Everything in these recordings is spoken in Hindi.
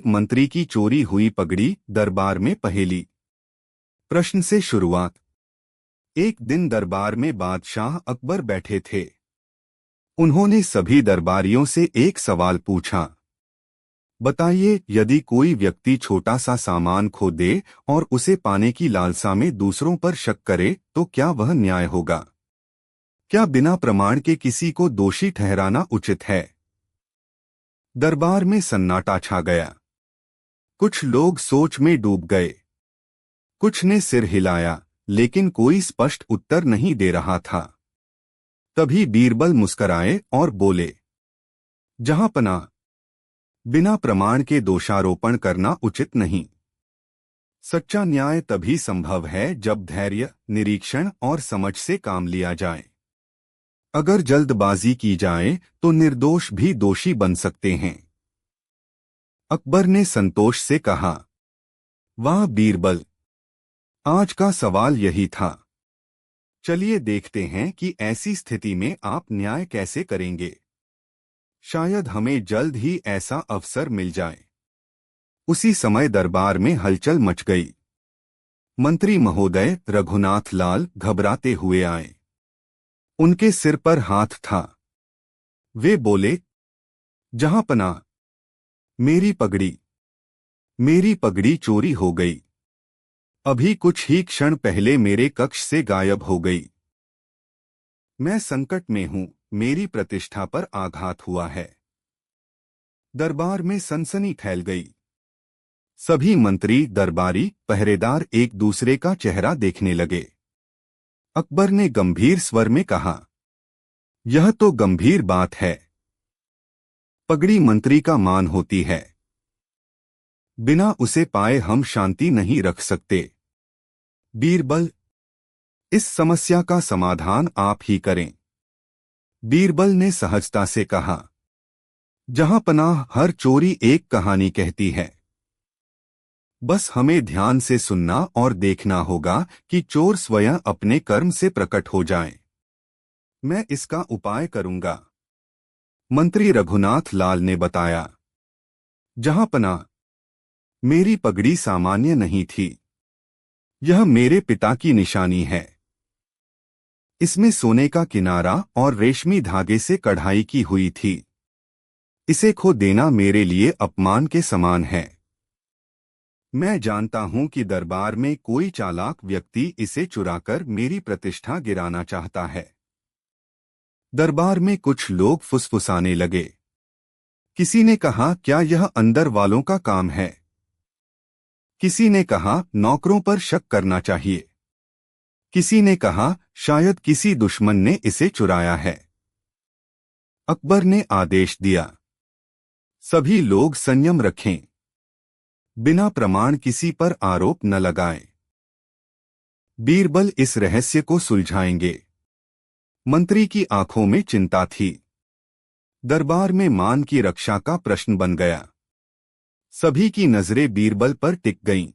मंत्री की चोरी हुई पगड़ी दरबार में पहेली। प्रश्न से शुरुआत। एक दिन दरबार में बादशाह अकबर बैठे थे। उन्होंने सभी दरबारियों से एक सवाल पूछा। बताइए, यदि कोई व्यक्ति छोटा सा सामान खो दे और उसे पाने की लालसा में दूसरों पर शक करे तो क्या वह न्याय होगा? क्या बिना प्रमाण के किसी को दोषी ठहराना उचित है? दरबार में सन्नाटा छा गया। कुछ लोग सोच में डूब गए। कुछ ने सिर हिलाया, लेकिन कोई स्पष्ट उत्तर नहीं दे रहा था। तभी बीरबल मुस्कराए और बोले, जहांपनाह, बिना प्रमाण के दोषारोपण करना उचित नहीं। सच्चा न्याय तभी संभव है जब धैर्य, निरीक्षण और समझ से काम लिया जाए। अगर जल्दबाजी की जाए तो निर्दोष भी दोषी बन सकते हैं। अकबर ने संतोष से कहा, वाह बीरबल, आज का सवाल यही था। चलिए देखते हैं कि ऐसी स्थिति में आप न्याय कैसे करेंगे। शायद हमें जल्द ही ऐसा अवसर मिल जाए। उसी समय दरबार में हलचल मच गई। मंत्री महोदय रघुनाथ लाल घबराते हुए आए। उनके सिर पर हाथ था। वे बोले, जहांपनाह, मेरी पगड़ी चोरी हो गई। अभी कुछ ही क्षण पहले मेरे कक्ष से गायब हो गई। मैं संकट में हूं, मेरी प्रतिष्ठा पर आघात हुआ है। दरबार में सनसनी फैल गई। सभी मंत्री, दरबारी, पहरेदार एक दूसरे का चेहरा देखने लगे। अकबर ने गंभीर स्वर में कहा, यह तो गंभीर बात है। पगड़ी मंत्री का मान होती है। बिना उसे पाए हम शांति नहीं रख सकते। बीरबल, इस समस्या का समाधान आप ही करें। बीरबल ने सहजता से कहा, जहांपनाह, हर चोरी एक कहानी कहती है। बस हमें ध्यान से सुनना और देखना होगा कि चोर स्वयं अपने कर्म से प्रकट हो जाएं। मैं इसका उपाय करूंगा। मंत्री रघुनाथ लाल ने बताया, जहांपनाह, मेरी पगड़ी सामान्य नहीं थी। यह मेरे पिता की निशानी है। इसमें सोने का किनारा और रेशमी धागे से कढ़ाई की हुई थी। इसे खो देना मेरे लिए अपमान के समान है। मैं जानता हूं कि दरबार में कोई चालाक व्यक्ति इसे चुराकर मेरी प्रतिष्ठा गिराना चाहता है। दरबार में कुछ लोग फुसफुसाने लगे। किसी ने कहा, क्या यह अंदर वालों का काम है? किसी ने कहा, नौकरों पर शक करना चाहिए। किसी ने कहा, शायद किसी दुश्मन ने इसे चुराया है। अकबर ने आदेश दिया, सभी लोग संयम रखें। बिना प्रमाण किसी पर आरोप न लगाएं। बीरबल इस रहस्य को सुलझाएंगे। मंत्री की आंखों में चिंता थी। दरबार में मान की रक्षा का प्रश्न बन गया। सभी की नजरें बीरबल पर टिक गईं।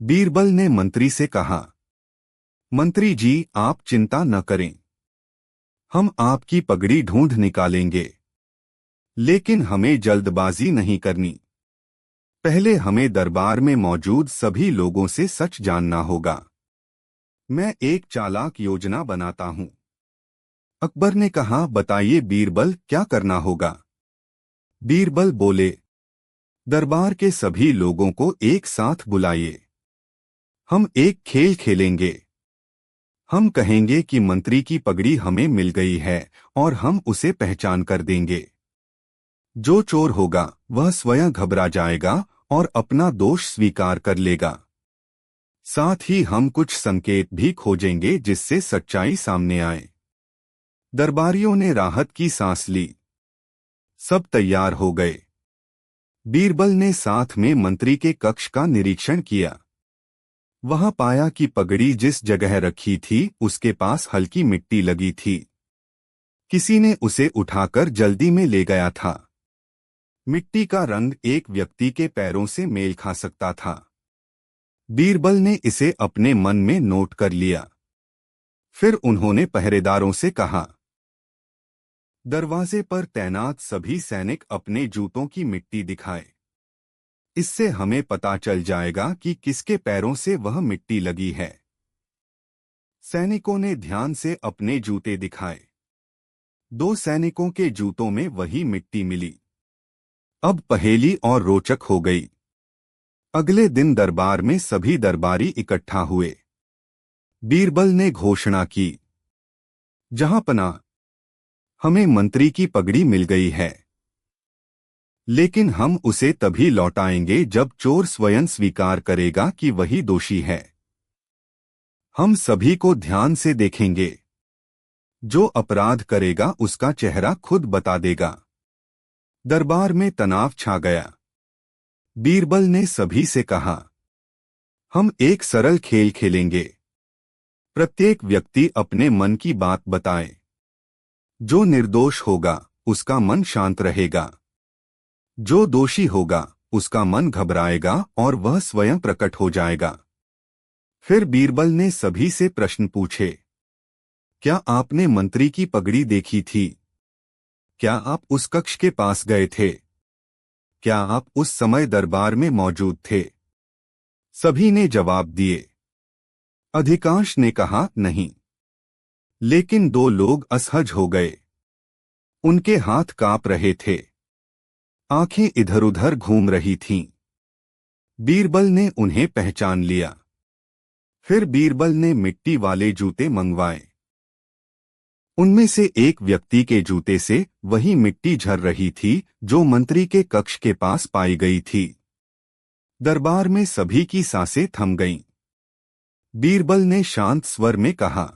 बीरबल ने मंत्री से कहा, मंत्री जी, आप चिंता न करें। हम आपकी पगड़ी ढूंढ निकालेंगे। लेकिन हमें जल्दबाजी नहीं करनी। पहले हमें दरबार में मौजूद सभी लोगों से सच जानना होगा। मैं एक चालाक योजना बनाता हूं। अकबर ने कहा, बताइए बीरबल, क्या करना होगा? बीरबल बोले, दरबार के सभी लोगों को एक साथ बुलाइए। हम एक खेल खेलेंगे। हम कहेंगे कि मंत्री की पगड़ी हमें मिल गई है और हम उसे पहचान कर देंगे। जो चोर होगा वह स्वयं घबरा जाएगा और अपना दोष स्वीकार कर लेगा। साथ ही हम कुछ संकेत भी खोजेंगे जिससे सच्चाई सामने आए। दरबारियों ने राहत की सांस ली। सब तैयार हो गए। बीरबल ने साथ में मंत्री के कक्ष का निरीक्षण किया। वहां पाया कि पगड़ी जिस जगह रखी थी उसके पास हल्की मिट्टी लगी थी। किसी ने उसे उठाकर जल्दी में ले गया था। मिट्टी का रंग एक व्यक्ति के पैरों से मेल खा सकता था। बीरबल ने इसे अपने मन में नोट कर लिया। फिर उन्होंने पहरेदारों से कहा, दरवाजे पर तैनात सभी सैनिक अपने जूतों की मिट्टी दिखाएं। इससे हमें पता चल जाएगा कि किसके पैरों से वह मिट्टी लगी है। सैनिकों ने ध्यान से अपने जूते दिखाए। 2 सैनिकों के जूतों में वही मिट्टी मिली। अब पहेली और रोचक हो गई। अगले दिन दरबार में सभी दरबारी इकट्ठा हुए। बीरबल ने घोषणा की, जहांपनाह, हमें मंत्री की पगड़ी मिल गई है, लेकिन हम उसे तभी लौटाएंगे जब चोर स्वयं स्वीकार करेगा कि वही दोषी है। हम सभी को ध्यान से देखेंगे। जो अपराध करेगा उसका चेहरा खुद बता देगा। दरबार में तनाव छा गया। बीरबल ने सभी से कहा, हम एक सरल खेल खेलेंगे। प्रत्येक व्यक्ति अपने मन की बात बताए। जो निर्दोष होगा उसका मन शांत रहेगा। जो दोषी होगा उसका मन घबराएगा और वह स्वयं प्रकट हो जाएगा। फिर बीरबल ने सभी से प्रश्न पूछे। क्या आपने मंत्री की पगड़ी देखी थी? क्या आप उस कक्ष के पास गए थे? क्या आप उस समय दरबार में मौजूद थे? सभी ने जवाब दिए। अधिकांश ने कहा नहीं। लेकिन 2 लोग असहज हो गए। उनके हाथ कांप रहे थे। आंखें इधर-उधर घूम रही थीं। बीरबल ने उन्हें पहचान लिया। फिर बीरबल ने मिट्टी वाले जूते मंगवाए। उनमें से एक व्यक्ति के जूते से वही मिट्टी झर रही थी जो मंत्री के कक्ष के पास पाई गई थी। दरबार में सभी की सांसें थम गईं। बीरबल ने शांत स्वर में कहा,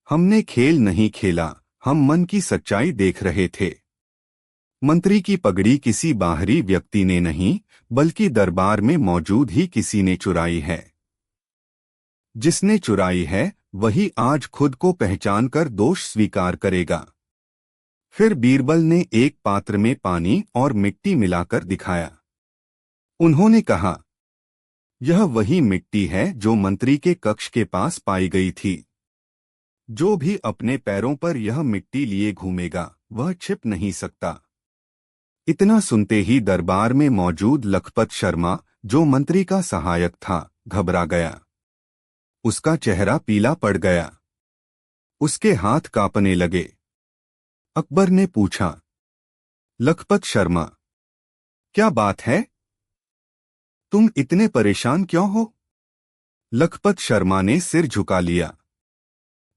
हमने खेल नहीं खेला, हम मन की सच्चाई देख रहे थे। मंत्री की पगड़ी किसी बाहरी व्यक्ति ने नहीं, बल्कि दरबार में मौजूद ही किसी ने चुराई है। जिसने चुराई है वही आज खुद को पहचानकर दोष स्वीकार करेगा। फिर बीरबल ने एक पात्र में पानी और मिट्टी मिलाकर दिखाया। उन्होंने कहा, यह वही मिट्टी है जो मंत्री के कक्ष के पास पाई गई थी। जो भी अपने पैरों पर यह मिट्टी लिए घूमेगा वह छिप नहीं सकता। इतना सुनते ही दरबार में मौजूद लखपत शर्मा, जो मंत्री का सहायक था, घबरा गया। उसका चेहरा पीला पड़ गया। उसके हाथ कांपने लगे। अकबर ने पूछा, लखपत शर्मा, क्या बात है? तुम इतने परेशान क्यों हो? लखपत शर्मा ने सिर झुका लिया।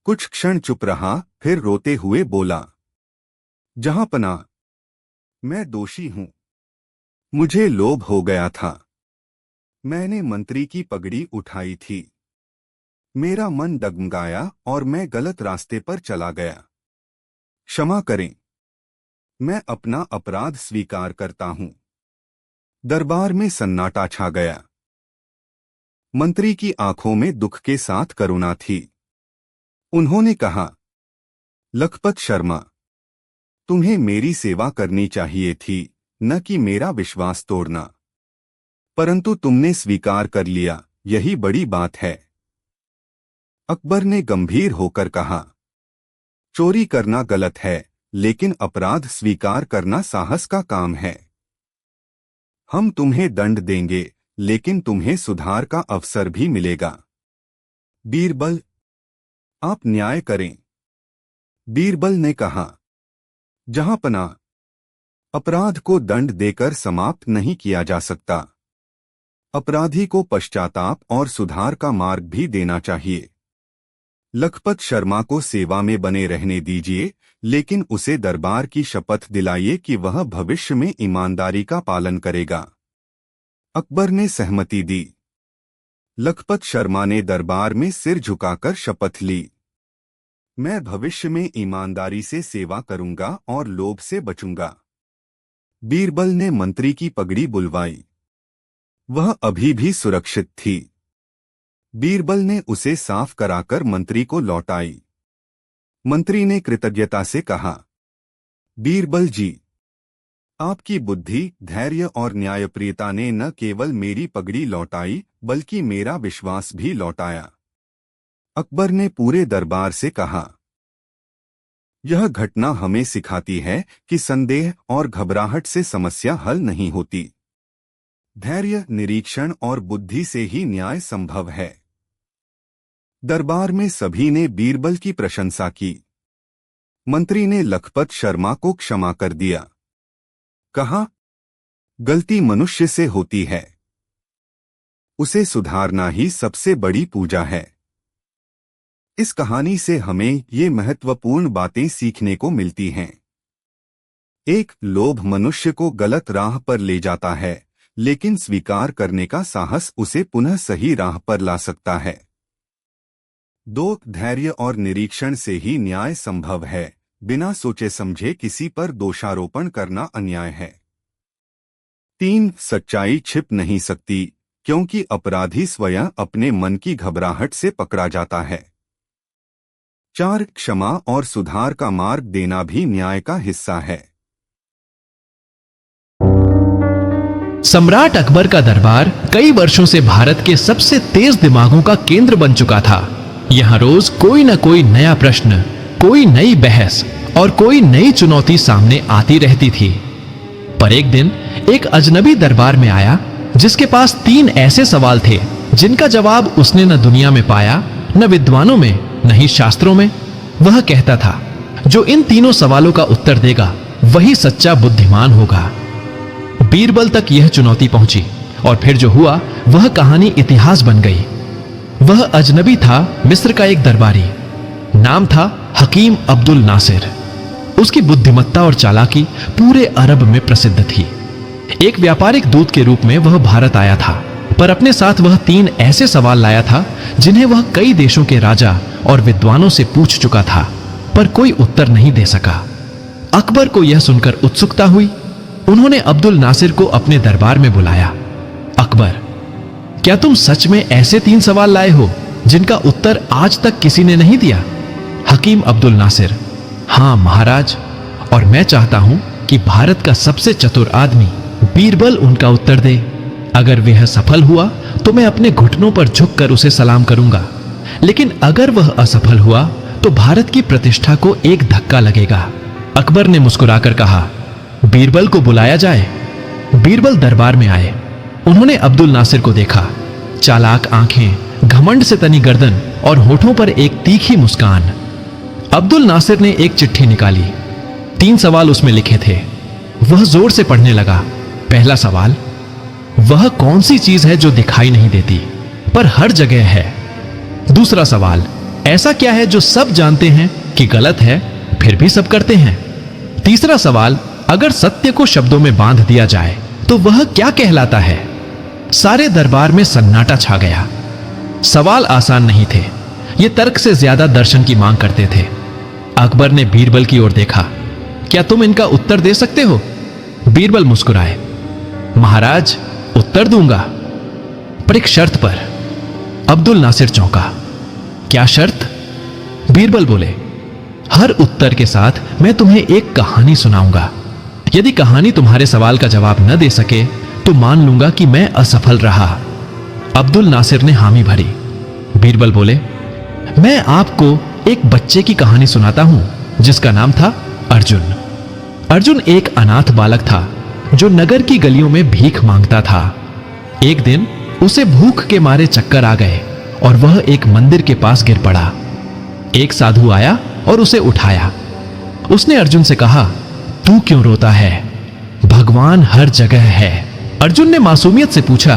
कुछ क्षण चुप रहा, फिर रोते हुए बोला, जहांपनाह, मैं दोषी हूं। मुझे लोभ हो गया था। मैंने मंत्री की पगड़ी उठाई थी। मेरा मन डगमगाया और मैं गलत रास्ते पर चला गया। क्षमा करें। मैं अपना अपराध स्वीकार करता हूं। दरबार में सन्नाटा छा गया। मंत्री की आंखों में दुख के साथ करुणा थी। उन्होंने कहा, लखपत शर्मा, तुम्हें मेरी सेवा करनी चाहिए थी, न कि मेरा विश्वास तोड़ना। परंतु तुमने स्वीकार कर लिया, यही बड़ी बात है। अकबर ने गंभीर होकर कहा, चोरी करना गलत है, लेकिन अपराध स्वीकार करना साहस का काम है। हम तुम्हें दंड देंगे, लेकिन तुम्हें सुधार का अवसर भी मिलेगा। बीरबल, आप न्याय करें। बीरबल ने कहा, जहांपनाह, अपराध को दंड देकर समाप्त नहीं किया जा सकता। अपराधी को पश्चाताप और सुधार का मार्ग भी देना चाहिए। लखपत शर्मा को सेवा में बने रहने दीजिए, लेकिन उसे दरबार की शपथ दिलाइए कि वह भविष्य में ईमानदारी का पालन करेगा। अकबर ने सहमति दी। लखपत शर्मा ने दरबार में सिर झुकाकर शपथ ली। मैं भविष्य में ईमानदारी से सेवा करूंगा और लोभ से बचूंगा। बीरबल ने मंत्री की पगड़ी बुलवाई। वह अभी भी सुरक्षित थी। बीरबल ने उसे साफ कराकर मंत्री को लौटाई। मंत्री ने कृतज्ञता से कहा, बीरबल जी, आपकी बुद्धि, धैर्य और न्यायप्रियता ने न केवल मेरी पगड़ी लौटाई, बल्कि मेरा विश्वास भी लौटाया। अकबर ने पूरे दरबार से कहा, यह घटना हमें सिखाती है कि संदेह और घबराहट से समस्या हल नहीं होती। धैर्य, निरीक्षण और बुद्धि से ही न्याय संभव है। दरबार में सभी ने बीरबल की प्रशंसा की। मंत्री ने लखपत शर्मा को क्षमा कर दिया। कहा, गलती मनुष्य से होती है, उसे सुधारना ही सबसे बड़ी पूजा है। इस कहानी से हमें ये महत्वपूर्ण बातें सीखने को मिलती हैं। एक, लोभ मनुष्य को गलत राह पर ले जाता है, लेकिन स्वीकार करने का साहस उसे पुनः सही राह पर ला सकता है। 2, धैर्य और निरीक्षण से ही न्याय संभव है। बिना सोचे समझे किसी पर दोषारोपण करना अन्याय है। 3, सच्चाई छिप नहीं सकती, क्योंकि अपराधी स्वयं अपने मन की घबराहट से पकड़ा जाता है। 4, क्षमा और सुधार का मार्ग देना भी न्याय का हिस्सा है। सम्राट अकबर का दरबार कई वर्षों से भारत के सबसे तेज दिमागों का केंद्र बन चुका था। यहाँ रोज कोई न कोई नया प्रश्न, कोई नई बहस और कोई नई चुनौती सामने आती रहती थी। पर एक दिन एक अजनबी दरबार में आया जिसके पास 3 ऐसे सवाल थे जिनका जवाब उसने न दुनिया में पाया, न विद्वानों में, न ही शास्त्रों में। वह कहता था, जो इन तीनों सवालों का उत्तर देगा वही सच्चा बुद्धिमान होगा। बीरबल तक यह चुनौती पहुंची और फिर जो हुआ वह कहानी इतिहास बन गई। वह अजनबी था मिस्र का एक दरबारी, नाम था हकीम अब्दुल नासिर। उसकी बुद्धिमत्ता और चालाकी पूरे अरब में प्रसिद्ध थी। एक व्यापारिक दूत के रूप में वह भारत आया था, पर अपने साथ वह 3 ऐसे सवाल लाया था जिन्हें वह कई देशों के राजा और विद्वानों से पूछ चुका था, पर कोई उत्तर नहीं दे सका। अकबर को यह सुनकर उत्सुकता हुई। उन्होंने अब्दुल नासिर को अपने दरबार में बुलाया। अकबर, क्या तुम सच में ऐसे 3 सवाल लाए हो जिनका उत्तर आज तक किसी ने नहीं दिया? हकीम अब्दुल नासिर, हां महाराज, और मैं चाहता हूं कि भारत का सबसे चतुर आदमी बीरबल उनका उत्तर दे। अगर वह सफल हुआ तो मैं अपने घुटनों पर झुककर उसे सलाम करूंगा, लेकिन अगर वह असफल हुआ तो भारत की प्रतिष्ठा को एक धक्का लगेगा। अकबर ने मुस्कुराकर कहा, बीरबल को बुलाया जाए। बीरबल दरबार में आए। उन्होंने अब्दुल नासिर को देखा। चालाक आंखें, घमंड से तनी गर्दन और होठों पर एक तीखी मुस्कान। अब्दुल नासिर ने एक चिट्ठी निकाली। 3 सवाल उसमें लिखे थे। वह जोर से पढ़ने लगा। पहला सवाल, वह कौन सी चीज है जो दिखाई नहीं देती पर हर जगह है? दूसरा सवाल, ऐसा क्या है जो सब जानते हैं कि गलत है फिर भी सब करते हैं? तीसरा सवाल, अगर सत्य को शब्दों में बांध दिया जाए तो वह क्या कहलाता है? सारे दरबार में सन्नाटा छा गया। सवाल आसान नहीं थे, ये तर्क से ज्यादा दर्शन की मांग करते थे। अकबर ने बीरबल की ओर देखा। क्या तुम इनका उत्तर दे सकते हो? बीरबल मुस्कुराए। महाराज, उत्तर दूंगा, पर एक शर्त पर। अब्दुल नासिर चौंका। क्या शर्त? बीरबल बोले, हर उत्तर के साथ मैं तुम्हें एक कहानी सुनाऊंगा। यदि कहानी तुम्हारे सवाल का जवाब न दे सके तो मान लूंगा कि मैं असफल रहा। अब्दुल नासिर ने हामी भरी। बीरबल बोले, मैं आपको एक बच्चे की कहानी सुनाता हूं जिसका नाम था अर्जुन। अर्जुन एक अनाथ बालक था जो नगर की गलियों में भीख मांगता था। एक दिन उसे भूख के मारे चक्कर आ गए और वह एक मंदिर के पास गिर पड़ा। एक साधु आया और उसे उठाया। उसने अर्जुन से कहा, तू क्यों रोता है? भगवान हर जगह है। अर्जुन ने मासूमियत से पूछा,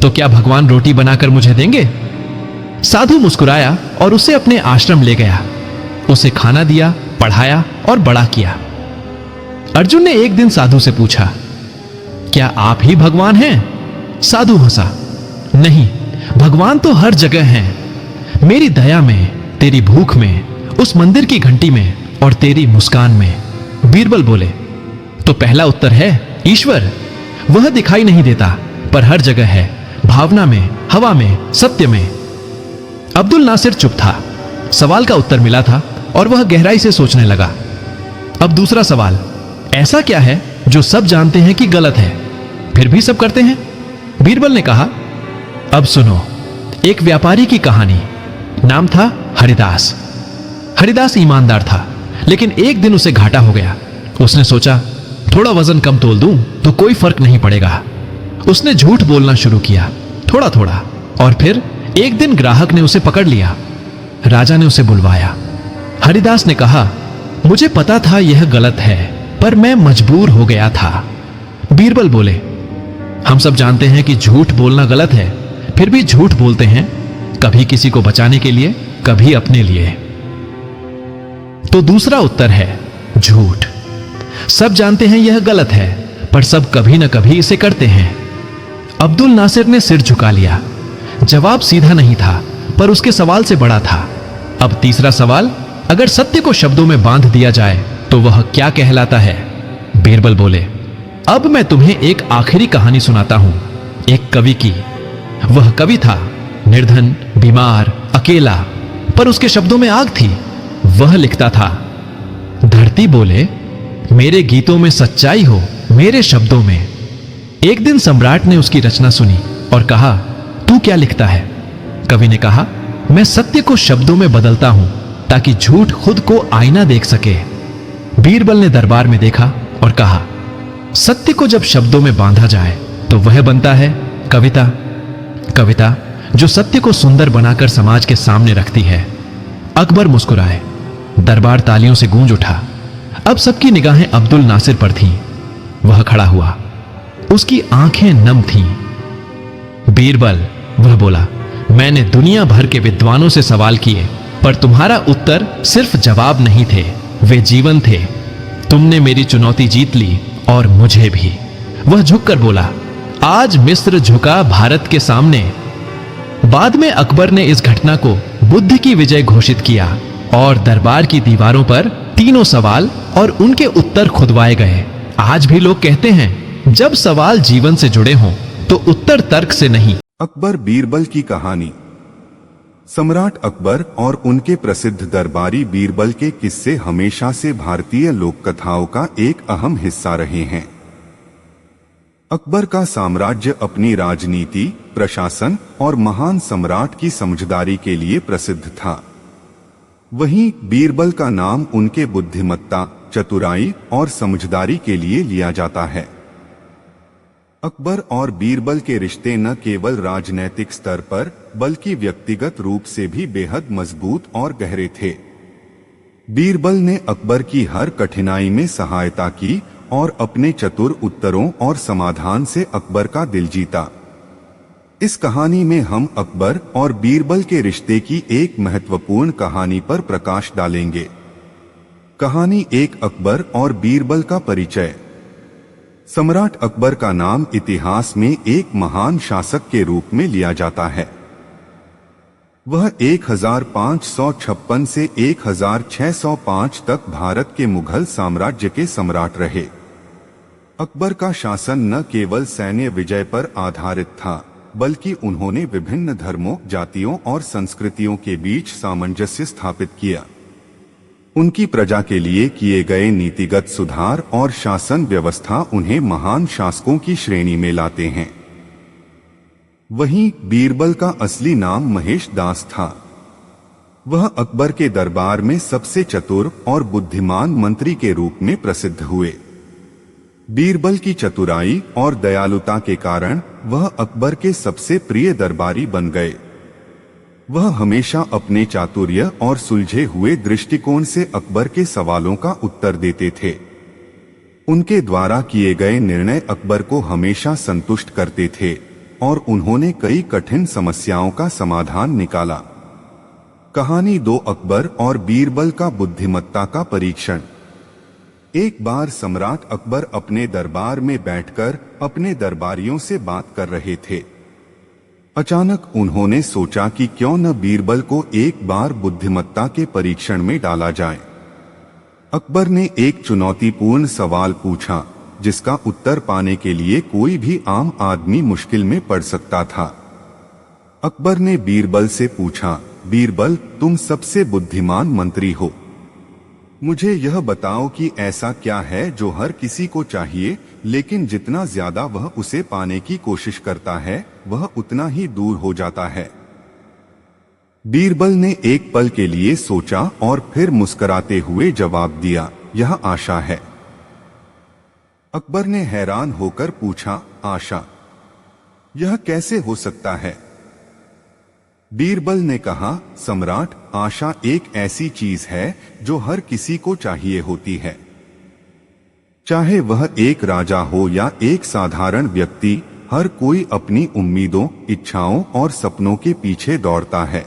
तो क्या भगवान रोटी बनाकर मुझे देंगे? साधु मुस्कुराया और उसे अपने आश्रम ले गया। उसे खाना दिया, पढ़ाया और बड़ा किया। अर्जुन ने एक दिन साधु से पूछा, क्या आप ही भगवान हैं? साधु हंसा, नहीं, भगवान तो हर जगह हैं। मेरी दया में, तेरी भूख में, उस मंदिर की घंटी में और तेरी मुस्कान में। बीरबल बोले, तो पहला उत्तर है ईश्वर। वह दिखाई नहीं देता पर हर जगह है, भावना में, हवा में, सत्य में। अब्दुल नासिर चुप था। सवाल का उत्तर मिला था और वह गहराई से सोचने लगा। अब दूसरा सवाल, ऐसा क्या है जो सब जानते हैं कि गलत है फिर भी सब करते हैं? बीरबल ने कहा, अब सुनो, एक व्यापारी की कहानी। नाम था हरिदास। हरिदास ईमानदार था, लेकिन एक दिन उसे घाटा हो गया। उसने सोचा, थोड़ा वजन कम तोल दूं तो कोई फर्क नहीं पड़ेगा। उसने झूठ बोलना शुरू किया, थोड़ा थोड़ा। और फिर एक दिन ग्राहक ने उसे पकड़ लिया। राजा ने उसे बुलवाया। हरिदास ने कहा, मुझे पता था यह गलत है, पर मैं मजबूर हो गया था। बीरबल बोले, हम सब जानते हैं कि झूठ बोलना गलत है, फिर भी झूठ बोलते हैं, कभी किसी को बचाने के लिए, कभी अपने लिए। तो दूसरा उत्तर है झूठ। सब जानते हैं यह गलत है, पर सब कभी न कभी इसे करते हैं। अब्दुल नासिर ने सिर झुका लिया। जवाब सीधा नहीं था, पर उसके सवाल से बड़ा था। अब तीसरा सवाल, अगर सत्य को शब्दों में बांध दिया जाए तो वह क्या कहलाता है? बीरबल बोले, अब मैं तुम्हें एक आखिरी कहानी सुनाता हूं, एक कवि की। वह कवि था निर्धन, बीमार, अकेला, पर उसके शब्दों में आग थी। वह लिखता था, धरती बोले, मेरे गीतों में सच्चाई हो, मेरे शब्दों में। एक दिन सम्राट ने उसकी रचना सुनी और कहा, तू क्या लिखता है? कवि ने कहा, मैं सत्य को शब्दों में बदलता हूं ताकि झूठ खुद को आईना देख सके। बीरबल ने दरबार में देखा और कहा, सत्य को जब शब्दों में बांधा जाए तो वह बनता है कविता। कविता जो सत्य को सुंदर बनाकर समाज के सामने रखती है। अकबर मुस्कुराए। दरबार तालियों से गूंज उठा। अब सबकी निगाहें अब्दुल नासिर पर थीं। वह खड़ा हुआ। उसकी आंखें नम थीं। बीरबल, वह बोला, मैंने दुनिया भर के विद्वानों से सवाल किए, पर तुम्हारा उत्तर सिर्फ जवाब नहीं थे, वे जीवन थे। तुमने मेरी चुनौती जीत ली और मुझे भी। वह झुककर बोला, आज मिस्र झुका भारत के सामने। बाद में अकबर ने इस घटना को बुद्ध की विजय घोषित किया और दरबार की दीवारों पर तीनों सवाल और उनके उत्तर खुदवाए गए। आज भी लोग कहते हैं, जब सवाल जीवन से जुड़े हों तो उत्तर तर्क से नहीं। अकबर बीरबल की कहानी। सम्राट अकबर और उनके प्रसिद्ध दरबारी बीरबल के किस्से हमेशा से भारतीय लोक कथाओं का एक अहम हिस्सा रहे हैं। अकबर का साम्राज्य अपनी राजनीति, प्रशासन और महान सम्राट की समझदारी के लिए प्रसिद्ध था। वहीं बीरबल का नाम उनके बुद्धिमत्ता, चतुराई और समझदारी के लिए लिया जाता है। अकबर और बीरबल के रिश्ते न केवल राजनैतिक स्तर पर बल्कि व्यक्तिगत रूप से भी बेहद मजबूत और गहरे थे। बीरबल ने अकबर की हर कठिनाई में सहायता की और अपने चतुर उत्तरों और समाधान से अकबर का दिल जीता। इस कहानी में हम अकबर और बीरबल के रिश्ते की एक महत्वपूर्ण कहानी पर प्रकाश डालेंगे। कहानी एक, अकबर और बीरबल का परिचय। सम्राट अकबर का नाम इतिहास में एक महान शासक के रूप में लिया जाता है। वह 1556 से 1605 तक भारत के मुगल साम्राज्य के सम्राट रहे। अकबर का शासन न केवल सैन्य विजय पर आधारित था, बल्कि उन्होंने विभिन्न धर्मों, जातियों और संस्कृतियों के बीच सामंजस्य स्थापित किया। उनकी प्रजा के लिए किए गए नीतिगत सुधार और शासन व्यवस्था उन्हें महान शासकों की श्रेणी में लाते हैं। वहीं बीरबल का असली नाम महेश दास था। वह अकबर के दरबार में सबसे चतुर और बुद्धिमान मंत्री के रूप में प्रसिद्ध हुए। बीरबल की चतुराई और दयालुता के कारण वह अकबर के सबसे प्रिय दरबारी बन गए। वह हमेशा अपने चातुर्य और सुलझे हुए दृष्टिकोण से अकबर के सवालों का उत्तर देते थे। उनके द्वारा किए गए निर्णय अकबर को हमेशा संतुष्ट करते थे और उन्होंने कई कठिन समस्याओं का समाधान निकाला। कहानी 2, अकबर और बीरबल का बुद्धिमत्ता का परीक्षण। एक बार सम्राट अकबर अपने दरबार में बैठकर अपने दरबारियों से बात कर रहे थे। अचानक उन्होंने सोचा कि क्यों न बीरबल को एक बार बुद्धिमत्ता के परीक्षण में डाला जाए। अकबर ने एक चुनौतीपूर्ण सवाल पूछा, जिसका उत्तर पाने के लिए कोई भी आम आदमी मुश्किल में पड़ सकता था। अकबर ने बीरबल से पूछा, बीरबल, तुम सबसे बुद्धिमान मंत्री हो, मुझे यह बताओ कि ऐसा क्या है जो हर किसी को चाहिए, लेकिन जितना ज्यादा वह उसे पाने की कोशिश करता है वह उतना ही दूर हो जाता है। बीरबल ने एक पल के लिए सोचा और फिर मुस्कुराते हुए जवाब दिया, यह आशा है। अकबर ने हैरान होकर पूछा, आशा? यह कैसे हो सकता है? बीरबल ने कहा, सम्राट, आशा एक ऐसी चीज है जो हर किसी को चाहिए होती है। चाहे वह एक राजा हो या एक साधारण व्यक्ति, हर कोई अपनी उम्मीदों, इच्छाओं और सपनों के पीछे दौड़ता है।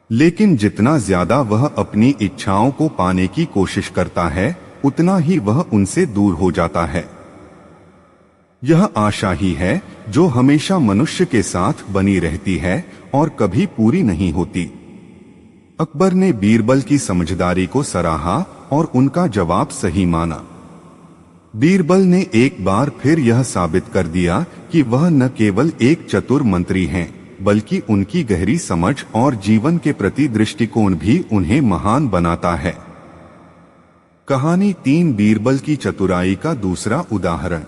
लेकिन जितना ज्यादा वह अपनी इच्छाओं को पाने की कोशिश करता है, उतना ही वह उनसे दूर हो जाता है। यह आशा ही है जो हमेशा मनुष्य के साथ बनी रहती है और कभी पूरी नहीं होती। अकबर ने बीरबल की समझदारी को सराहा और उनका जवाब सही माना। बीरबल ने एक बार फिर यह साबित कर दिया कि वह न केवल एक चतुर मंत्री हैं, बल्कि उनकी गहरी समझ और जीवन के प्रति दृष्टिकोण भी उन्हें महान बनाता है। कहानी 3 बीरबल की चतुराई का दूसरा उदाहरण।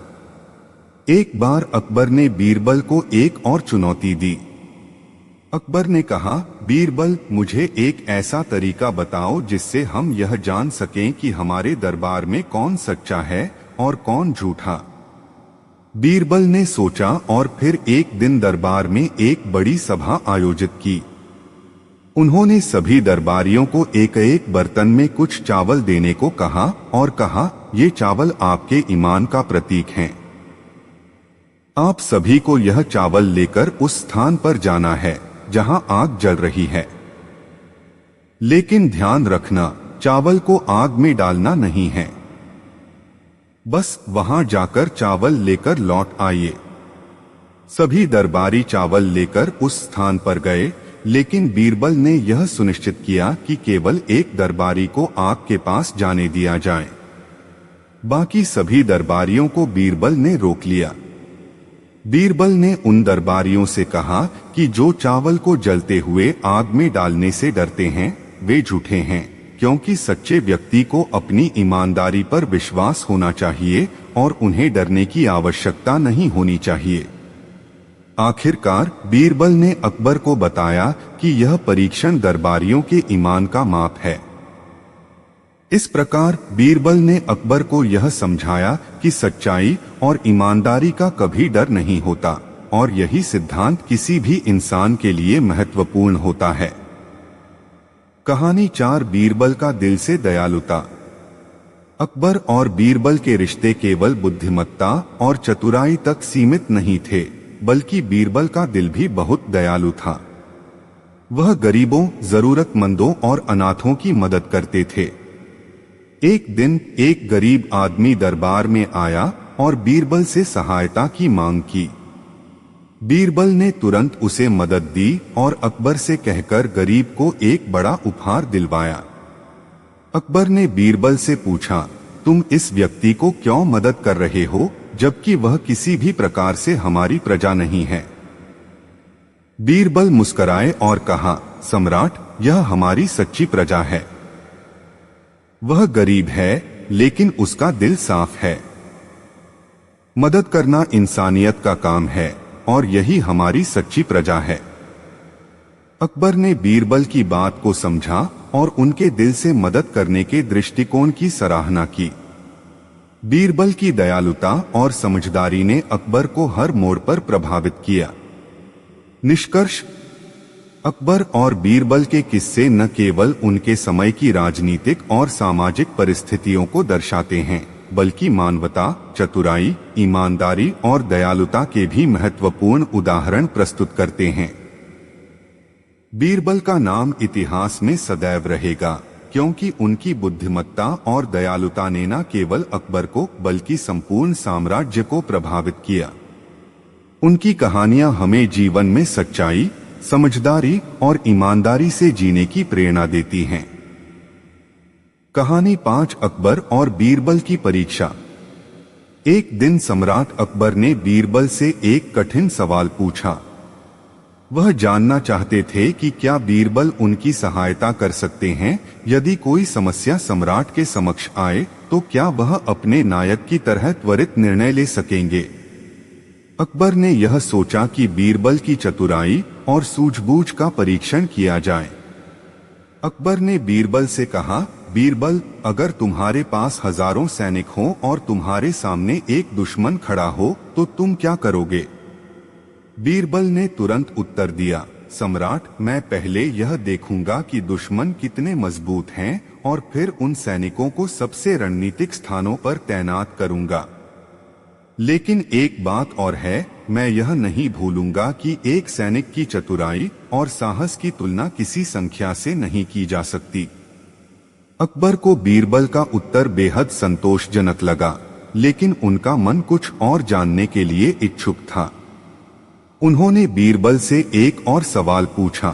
एक बार अकबर ने बीरबल को एक और चुनौती दी। अकबर ने कहा, बीरबल, मुझे एक ऐसा तरीका बताओ जिससे हम यह जान सकें कि हमारे दरबार में कौन सच्चा है और कौन झूठा। बीरबल ने सोचा और फिर एक दिन दरबार में एक बड़ी सभा आयोजित की। उन्होंने सभी दरबारियों को एक एक बर्तन में कुछ चावल देने को कहा और कहा, ये चावल आपके ईमान का प्रतीक हैं। आप सभी को यह चावल लेकर उस स्थान पर जाना है जहां आग जल रही है। लेकिन ध्यान रखना, चावल को आग में डालना नहीं है। बस वहां जाकर चावल लेकर लौट आइए। सभी दरबारी चावल लेकर उस स्थान पर गए, लेकिन बीरबल ने यह सुनिश्चित किया कि केवल एक दरबारी को आग के पास जाने दिया जाए। बाकी सभी दरबारियों को बीरबल ने रोक लिया। बीरबल ने उन दरबारियों से कहा कि जो चावल को जलते हुए आग में डालने से डरते हैं, वे झूठे हैं, क्योंकि सच्चे व्यक्ति को अपनी ईमानदारी पर विश्वास होना चाहिए और उन्हें डरने की आवश्यकता नहीं होनी चाहिए। आखिरकार बीरबल ने अकबर को बताया कि यह परीक्षण दरबारियों के ईमान का माप है। इस प्रकार बीरबल ने अकबर को यह समझाया कि सच्चाई और ईमानदारी का कभी डर नहीं होता और यही सिद्धांत किसी भी इंसान के लिए महत्वपूर्ण होता है। कहानी 4 बीरबल का दिल से दयालुता। अकबर और बीरबल के रिश्ते केवल बुद्धिमत्ता और चतुराई तक सीमित नहीं थे, बल्कि बीरबल का दिल भी बहुत दयालु था। वह गरीबों, जरूरतमंदों और अनाथों की मदद करते थे। एक दिन एक गरीब आदमी दरबार में आया और बीरबल से सहायता की मांग की। बीरबल ने तुरंत उसे मदद दी और अकबर से कहकर गरीब को एक बड़ा उपहार दिलवाया। अकबर ने बीरबल से पूछा, तुम इस व्यक्ति को क्यों मदद कर रहे हो, जबकि वह किसी भी प्रकार से हमारी प्रजा नहीं है? बीरबल मुस्कुराए और कहा, सम्राट, यह हमारी सच्ची प्रजा है। वह गरीब है, लेकिन उसका दिल साफ है। मदद करना इंसानियत का काम है और यही हमारी सच्ची प्रजा है। अकबर ने बीरबल की बात को समझा और उनके दिल से मदद करने के दृष्टिकोण की सराहना की। बीरबल की दयालुता और समझदारी ने अकबर को हर मोड़ पर प्रभावित किया। निष्कर्ष, अकबर और बीरबल के किस्से न केवल उनके समय की राजनीतिक और सामाजिक परिस्थितियों को दर्शाते हैं, बल्कि मानवता, चतुराई, ईमानदारी और दयालुता के भी महत्वपूर्ण उदाहरण प्रस्तुत करते हैं। बीरबल का नाम इतिहास में सदैव रहेगा, क्योंकि उनकी बुद्धिमत्ता और दयालुता ने न केवल अकबर को बल्कि संपूर्ण साम्राज्य को प्रभावित किया। उनकी कहानियां हमें जीवन में सच्चाई, समझदारी और ईमानदारी से जीने की प्रेरणा देती हैं। कहानी 5 अकबर और बीरबल की परीक्षा। एक दिन सम्राट अकबर ने बीरबल से एक कठिन सवाल पूछा। वह जानना चाहते थे कि क्या बीरबल उनकी सहायता कर सकते हैं। यदि कोई समस्या सम्राट के समक्ष आए तो क्या वह अपने नायक की तरह त्वरित निर्णय ले सकेंगे। अकबर ने यह सोचा कि बीरबल की चतुराई और सूझबूझ का परीक्षण किया जाए। अकबर ने बीरबल से कहा, बीरबल, अगर तुम्हारे पास हजारों सैनिक हों और तुम्हारे सामने एक दुश्मन खड़ा हो तो तुम क्या करोगे? बीरबल ने तुरंत उत्तर दिया, सम्राट, मैं पहले यह देखूंगा कि दुश्मन कितने मजबूत हैं और फिर उन सैनिकों को सबसे रणनीतिक स्थानों पर तैनात करूंगा। लेकिन एक बात और है, मैं यह नहीं भूलूंगा कि एक सैनिक की चतुराई और साहस की तुलना किसी संख्या से नहीं की जा सकती। अकबर को बीरबल का उत्तर बेहद संतोषजनक लगा, लेकिन उनका मन कुछ और जानने के लिए इच्छुक था। उन्होंने बीरबल से एक और सवाल पूछा,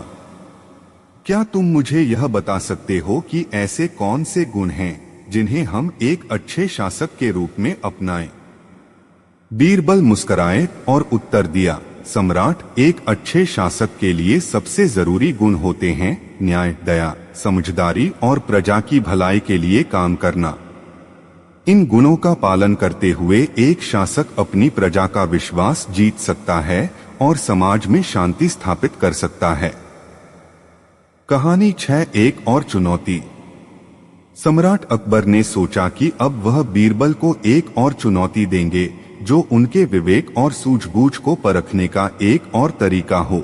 क्या तुम मुझे यह बता सकते हो कि ऐसे कौन से गुण हैं जिन्हें हम एक अच्छे शासक के रूप में अपनाएं? बीरबल मुस्कुराए और उत्तर दिया, सम्राट, एक अच्छे शासक के लिए सबसे जरूरी गुण होते हैं न्याय, दया, समझदारी और प्रजा की भलाई के लिए काम करना। इन गुणों का पालन करते हुए एक शासक अपनी प्रजा का विश्वास जीत सकता है और समाज में शांति स्थापित कर सकता है। कहानी 6, एक और चुनौती। सम्राट अकबर ने सोचा कि अब वह बीरबल को एक और चुनौती देंगे जो उनके विवेक और सूझबूझ को परखने का एक और तरीका हो।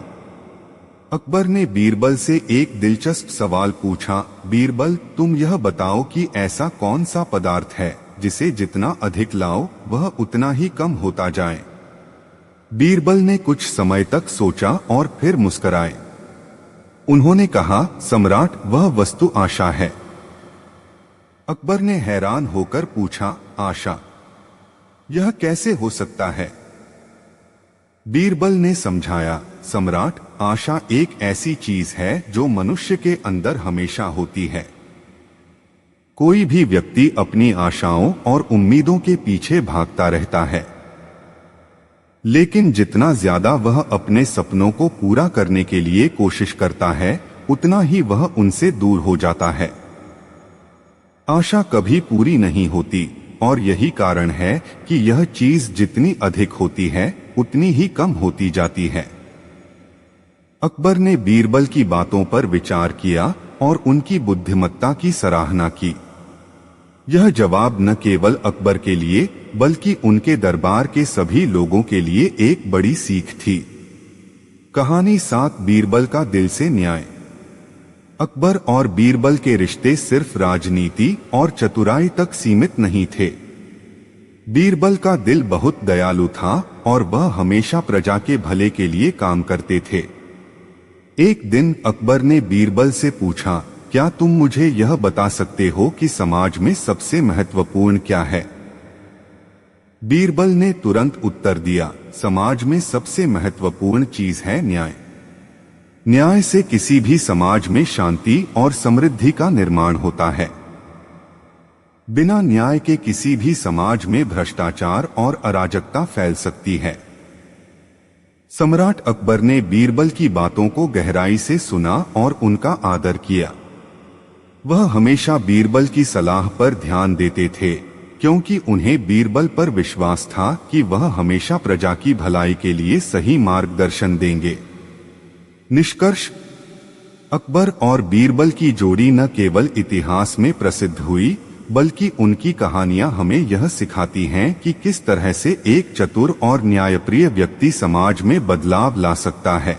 अकबर ने बीरबल से एक दिलचस्प सवाल पूछा, बीरबल, तुम यह बताओ कि ऐसा कौन सा पदार्थ है जिसे जितना अधिक लाओ वह उतना ही कम होता जाए? बीरबल ने कुछ समय तक सोचा और फिर मुस्कुराए। उन्होंने कहा, सम्राट, वह वस्तु आशा है। अकबर ने हैरान होकर पूछा, आशा? यह कैसे हो सकता है? बीरबल ने समझाया, सम्राट, आशा एक ऐसी चीज है जो मनुष्य के अंदर हमेशा होती है। कोई भी व्यक्ति अपनी आशाओं और उम्मीदों के पीछे भागता रहता है, लेकिन जितना ज्यादा वह अपने सपनों को पूरा करने के लिए कोशिश करता है, उतना ही वह उनसे दूर हो जाता है। आशा कभी पूरी नहीं होती और यही कारण है कि यह चीज जितनी अधिक होती है उतनी ही कम होती जाती है। अकबर ने बीरबल की बातों पर विचार किया और उनकी बुद्धिमत्ता की सराहना की। यह जवाब न केवल अकबर के लिए बल्कि उनके दरबार के सभी लोगों के लिए एक बड़ी सीख थी। कहानी 7, बीरबल का दिल से न्याय। अकबर और बीरबल के रिश्ते सिर्फ राजनीति और चतुराई तक सीमित नहीं थे। बीरबल का दिल बहुत दयालु था और वह हमेशा प्रजा के भले के लिए काम करते थे। एक दिन अकबर ने बीरबल से पूछा, क्या तुम मुझे यह बता सकते हो कि समाज में सबसे महत्वपूर्ण क्या है? बीरबल ने तुरंत उत्तर दिया, समाज में सबसे महत्वपूर्ण चीज है न्याय। न्याय से किसी भी समाज में शांति और समृद्धि का निर्माण होता है। बिना न्याय के किसी भी समाज में भ्रष्टाचार और अराजकता फैल सकती है। सम्राट अकबर ने बीरबल की बातों को गहराई से सुना और उनका आदर किया। वह हमेशा बीरबल की सलाह पर ध्यान देते थे, क्योंकि उन्हें बीरबल पर विश्वास था कि वह हमेशा प्रजा की भलाई के लिए सही मार्गदर्शन देंगे। निष्कर्ष, अकबर और बीरबल की जोड़ी न केवल इतिहास में प्रसिद्ध हुई, बल्कि उनकी कहानियां हमें यह सिखाती हैं कि किस तरह से एक चतुर और न्यायप्रिय व्यक्ति समाज में बदलाव ला सकता है।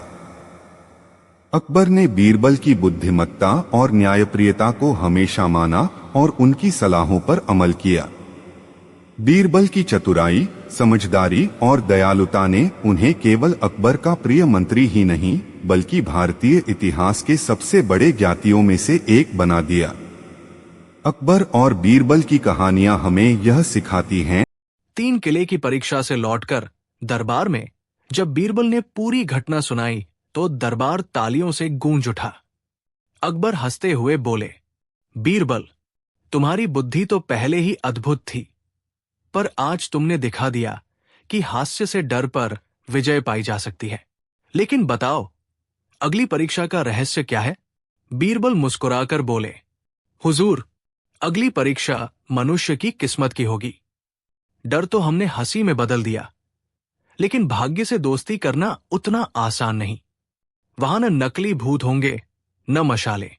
अकबर ने बीरबल की बुद्धिमत्ता और न्यायप्रियता को हमेशा माना और उनकी सलाहों पर अमल किया। बीरबल की चतुराई, समझदारी और दयालुता ने उन्हें केवल अकबर का प्रिय मंत्री ही नहीं, बल्कि भारतीय इतिहास के सबसे बड़े ज्ञातियों में से एक बना दिया। अकबर और बीरबल की कहानियां हमें यह सिखाती हैं। 3 किले की परीक्षा से लौटकर दरबार में जब बीरबल ने पूरी घटना सुनाई तो दरबार तालियों से गूंज उठा। अकबर हंसते हुए बोले, बीरबल, तुम्हारी बुद्धि तो पहले ही अद्भुत थी, पर आज तुमने दिखा दिया कि हास्य से डर पर विजय पाई जा सकती है। लेकिन बताओ, अगली परीक्षा का रहस्य क्या है? बीरबल मुस्कुराकर बोले, हुजूर, अगली परीक्षा मनुष्य की किस्मत की होगी। डर तो हमने हंसी में बदल दिया, लेकिन भाग्य से दोस्ती करना उतना आसान नहीं। वहां न नकली भूत होंगे, न मशाले।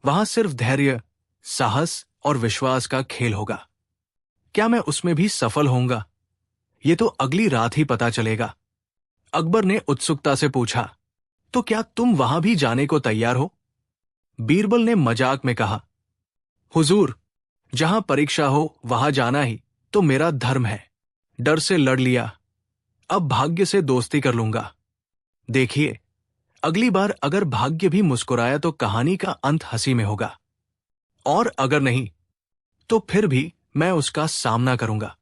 वहां सिर्फ धैर्य, साहस और विश्वास का खेल होगा। क्या मैं उसमें भी सफल होऊंगा? ये तो अगली रात ही पता चलेगा। अकबर ने उत्सुकता से पूछा, तो क्या तुम वहां भी जाने को तैयार हो? बीरबल ने मजाक में कहा, हुजूर, जहां परीक्षा हो वहां जाना ही तो मेरा धर्म है। डर से लड़ लिया, अब भाग्य से दोस्ती कर लूंगा। देखिए, अगली बार अगर भाग्य भी मुस्कुराया तो कहानी का अंत हंसी में होगा, और अगर नहीं तो फिर भी मैं उसका सामना करूंगा।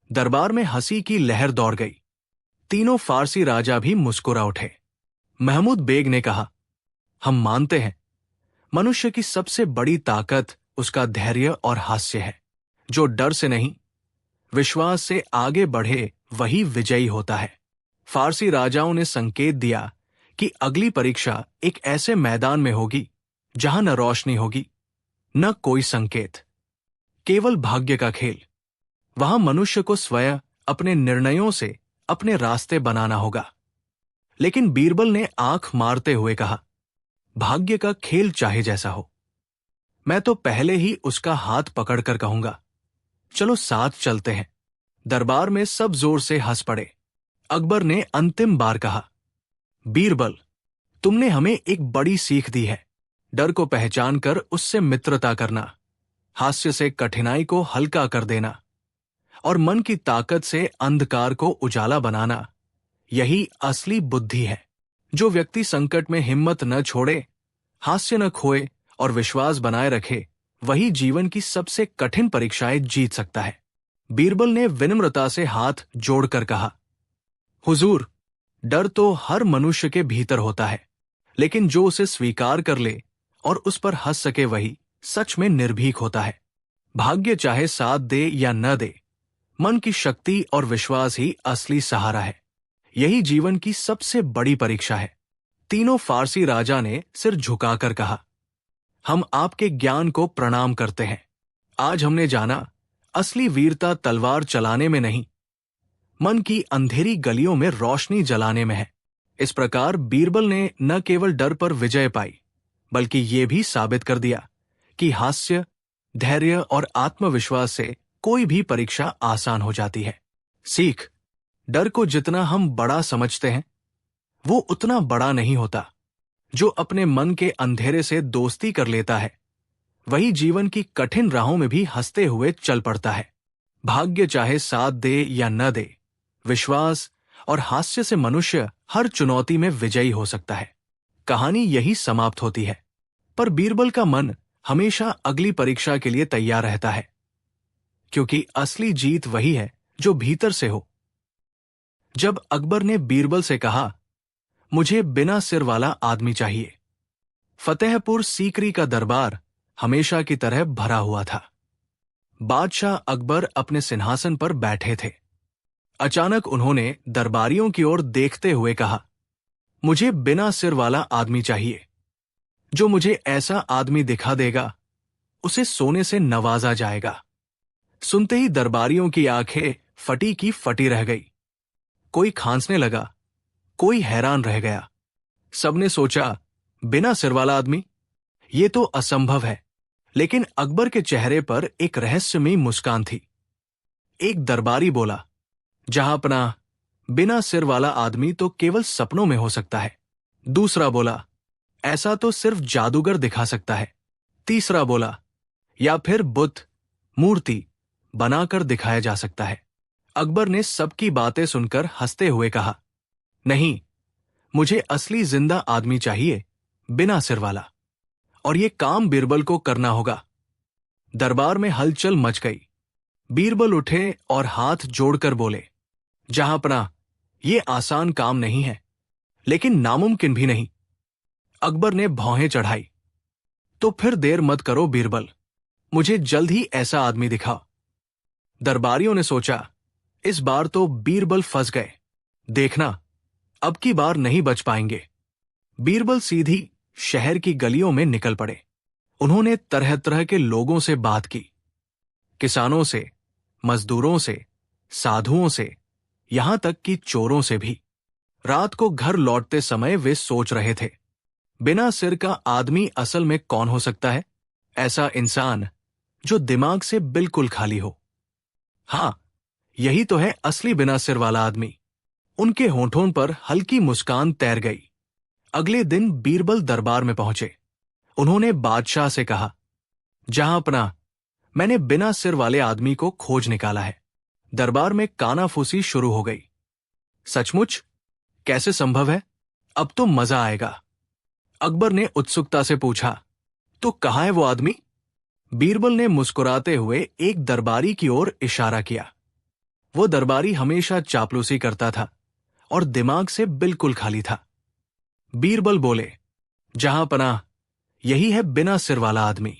दरबार में हंसी की लहर दौड़ गई। तीनों फारसी राजा भी मुस्कुरा उठे। महमूद बेग ने कहा, हम मानते हैं, मनुष्य की सबसे बड़ी ताकत उसका धैर्य और हास्य है। जो डर से नहीं, विश्वास से आगे बढ़े वही विजयी होता है। फारसी राजाओं ने संकेत दिया कि अगली परीक्षा एक ऐसे मैदान में होगी जहां न रोशनी होगी, न कोई संकेत, केवल भाग्य का खेल। वहां मनुष्य को स्वयं अपने निर्णयों से अपने रास्ते बनाना होगा। लेकिन बीरबल ने आंख मारते हुए कहा, भाग्य का खेल चाहे जैसा हो, मैं तो पहले ही उसका हाथ पकड़कर कहूंगा, चलो साथ चलते हैं। दरबार में सब जोर से हंस पड़े। अकबर ने अंतिम बार कहा, बीरबल, तुमने हमें एक बड़ी सीख दी है। डर को पहचान कर उससे मित्रता करना, हास्य से कठिनाई को हल्का कर देना, और मन की ताकत से अंधकार को उजाला बनाना, यही असली बुद्धि है। जो व्यक्ति संकट में हिम्मत न छोड़े, हास्य न खोए और विश्वास बनाए रखे, वही जीवन की सबसे कठिन परीक्षाएं जीत सकता है। बीरबल ने विनम्रता से हाथ जोड़कर कहा, हुजूर, डर तो हर मनुष्य के भीतर होता है, लेकिन जो उसे स्वीकार कर ले और उस पर हंस सके वही सच में निर्भीक होता है। भाग्य चाहे साथ दे या न दे, मन की शक्ति और विश्वास ही असली सहारा है। यही जीवन की सबसे बड़ी परीक्षा है। तीनों फारसी राजा ने सिर झुकाकर कहा, हम आपके ज्ञान को प्रणाम करते हैं। आज हमने जाना, असली वीरता तलवार चलाने में नहीं, मन की अंधेरी गलियों में रोशनी जलाने में है। इस प्रकार बीरबल ने न केवल डर पर विजय पाई, बल्कि ये भी साबित कर दिया कि हास्य, धैर्य और आत्मविश्वास से कोई भी परीक्षा आसान हो जाती है। सीख, डर को जितना हम बड़ा समझते हैं, वो उतना बड़ा नहीं होता। जो अपने मन के अंधेरे से दोस्ती कर लेता है, वही जीवन की कठिन राहों में भी हंसते हुए चल पड़ता है। भाग्य चाहे साथ दे या न दे, विश्वास और हास्य से मनुष्य हर चुनौती में विजयी हो सकता है। कहानी यही समाप्त होती है, पर बीरबल का मन हमेशा अगली परीक्षा के लिए तैयार रहता है, क्योंकि असली जीत वही है जो भीतर से हो। जब अकबर ने बीरबल से कहा, मुझे बिना सिर वाला आदमी चाहिए, फतेहपुर सीकरी का दरबार हमेशा की तरह भरा हुआ था। बादशाह अकबर अपने सिंहासन पर बैठे थे। अचानक उन्होंने दरबारियों की ओर देखते हुए कहा, मुझे बिना सिर वाला आदमी चाहिए। जो मुझे ऐसा आदमी दिखा देगा, उसे सोने से नवाजा जाएगा। सुनते ही दरबारियों की आंखें फटी की फटी रह गई। कोई खांसने लगा, कोई हैरान रह गया। सबने सोचा, बिना सिर वाला आदमी, ये तो असंभव है। लेकिन अकबर के चेहरे पर एक रहस्यमयी मुस्कान थी। एक दरबारी बोला, जहां अपना बिना सिर वाला आदमी तो केवल सपनों में हो सकता है। दूसरा बोला, ऐसा तो सिर्फ जादूगर दिखा सकता है। तीसरा बोला, या फिर बुत, मूर्ति बनाकर दिखाया जा सकता है। अकबर ने सबकी बातें सुनकर हंसते हुए कहा, नहीं, मुझे असली जिंदा आदमी चाहिए, बिना सिर वाला, और ये काम बीरबल को करना होगा। दरबार में हलचल मच गई। बीरबल उठे और हाथ जोड़कर बोले, जहां अपना, ये आसान काम नहीं है, लेकिन नामुमकिन भी नहीं। अकबर ने भौहें चढ़ाई, तो फिर देर मत करो बीरबल, मुझे जल्द ही ऐसा आदमी दिखाओ। दरबारियों ने सोचा, इस बार तो बीरबल फंस गए, देखना अब की बार नहीं बच पाएंगे। बीरबल सीधी शहर की गलियों में निकल पड़े। उन्होंने तरह तरह के लोगों से बात की, किसानों से, मजदूरों से, साधुओं से, यहां तक कि चोरों से भी। रात को घर लौटते समय वे सोच रहे थे, बिना सिर का आदमी असल में कौन हो सकता है? ऐसा इंसान जो दिमाग से बिल्कुल खाली हो। हां, यही तो है असली बिना सिर वाला आदमी। उनके होंठों पर हल्की मुस्कान तैर गई। अगले दिन बीरबल दरबार में पहुंचे। उन्होंने बादशाह से कहा, जहांपनाह, मैंने बिना सिर वाले आदमी को खोज निकाला है। दरबार में कानाफूसी शुरू हो गई। सचमुच? कैसे संभव है? अब तो मजा आएगा। अकबर ने उत्सुकता से पूछा, तो कहाँ है वो आदमी? बीरबल ने मुस्कुराते हुए एक दरबारी की ओर इशारा किया। वो दरबारी हमेशा चापलूसी करता था और दिमाग से बिल्कुल खाली था। बीरबल बोले, जहांपनाह, यही है बिना सिर वाला आदमी।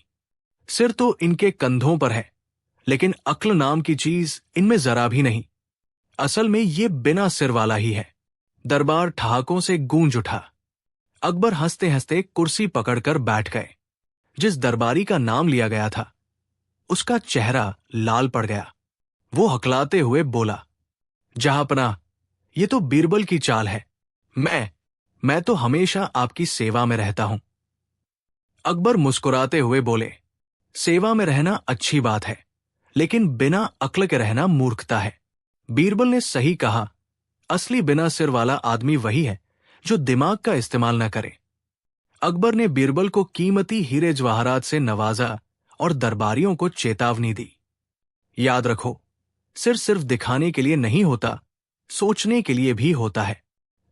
सिर तो इनके कंधों पर है, लेकिन अक्ल नाम की चीज इनमें जरा भी नहीं। असल में ये बिना सिर वाला ही है। दरबार ठहाकों से गूंज उठा। अकबर हंसते हंसते कुर्सी पकड़कर बैठ गए। जिस दरबारी का नाम लिया गया था, उसका चेहरा लाल पड़ गया। वो हकलाते हुए बोला, जहांपनाह, ये तो बीरबल की चाल है। मैं तो हमेशा आपकी सेवा में रहता हूं। अकबर मुस्कुराते हुए बोले, सेवा में रहना अच्छी बात है, लेकिन बिना अक्ल के रहना मूर्खता है। बीरबल ने सही कहा। असली बिना सिर वाला आदमी वही है जो दिमाग का इस्तेमाल न करे। अकबर ने बीरबल को कीमती हीरे जवाहरात से नवाजा और दरबारियों को चेतावनी दी, याद रखो, सिर सिर्फ दिखाने के लिए नहीं होता, सोचने के लिए भी होता है।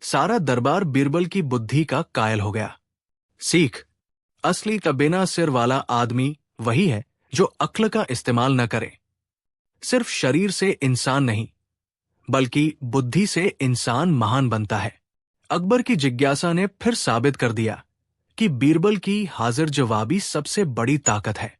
सारा दरबार बीरबल की बुद्धि का कायल हो गया। सीख, असली बिना सिर वाला आदमी वही है जो अक्ल का इस्तेमाल न करे। सिर्फ शरीर से इंसान नहीं, बल्कि बुद्धि से इंसान महान बनता है। अकबर की जिज्ञासा ने फिर साबित कर दिया कि बीरबल की हाजिर जवाबी सबसे बड़ी ताकत है।